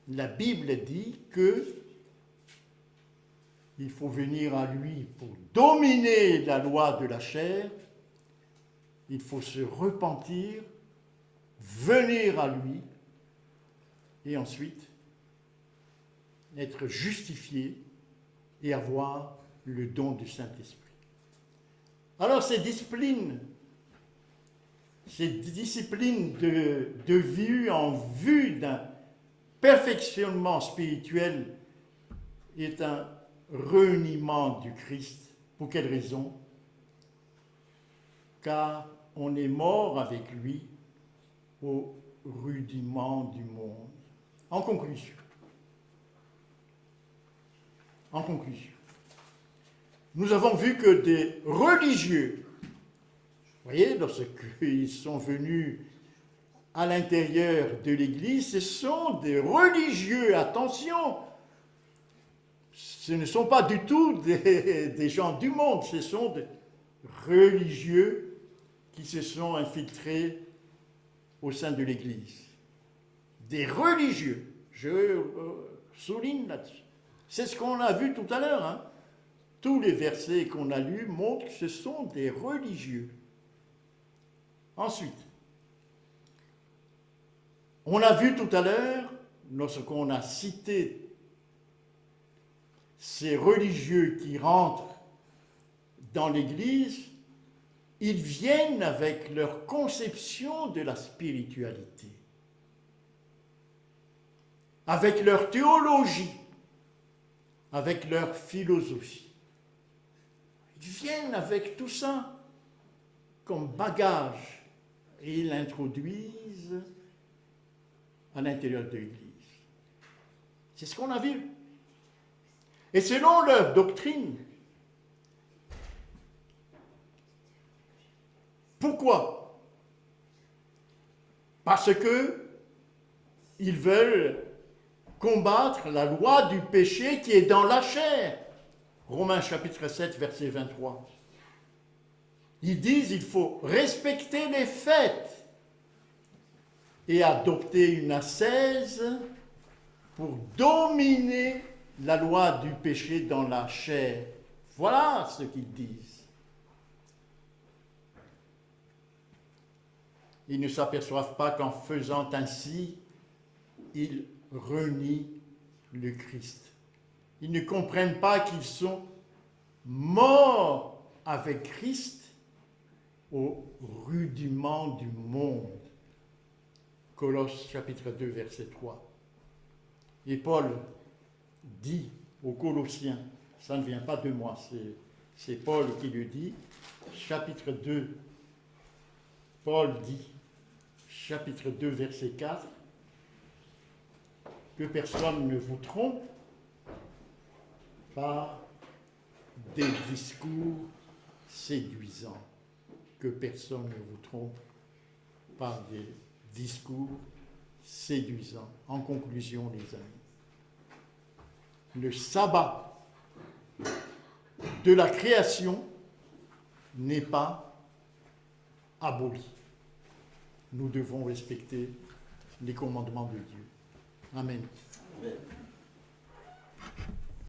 la Bible dit que il faut venir à lui pour dominer la loi de la chair, il faut se repentir, venir à lui, et ensuite être justifié et avoir le don du Saint-Esprit. Alors ces disciplines de vie en vue d'un perfectionnement spirituel est un reniement du Christ. Pour quelle raison? Car on est mort avec lui au rudiment du monde. En conclusion, nous avons vu que des religieux, vous voyez, lorsqu'ils sont venus à l'intérieur de l'Église, ce sont des religieux, attention, ce ne sont pas du tout des gens du monde, ce sont des religieux qui se sont infiltrés au sein de l'Église. Des religieux, je souligne là-dessus. C'est ce qu'on a vu tout à l'heure. Hein. Tous les versets qu'on a lus montrent que ce sont des religieux. Ensuite, on a vu tout à l'heure, lorsqu'on a cité ces religieux qui rentrent dans l'Église, ils viennent avec leur conception de la spiritualité, avec leur théologie. avec leur philosophie. Ils viennent avec tout ça comme bagage et ils l'introduisent à l'intérieur de l'Église. C'est ce qu'on a vu. Et selon leur doctrine, pourquoi? Parce que ils veulent combattre la loi du péché qui est dans la chair. Romains chapitre 7, verset 23. Ils disent qu'il faut respecter les fêtes et adopter une ascèse pour dominer la loi du péché dans la chair. Voilà ce qu'ils disent. Ils ne s'aperçoivent pas qu'en faisant ainsi, ils renient le Christ. Ils ne comprennent pas qu'ils sont morts avec Christ au rudiment du monde. Colosse chapitre 2, verset 3. Et Paul dit aux Colossiens, ça ne vient pas de moi, c'est Paul qui le dit, chapitre 2, Paul dit, chapitre 2, verset 4, que personne ne vous trompe par des discours séduisants. Que personne ne vous trompe par des discours séduisants. En conclusion, les amis, le sabbat de la création n'est pas aboli. Nous devons respecter les commandements de Dieu. Amen. Amen.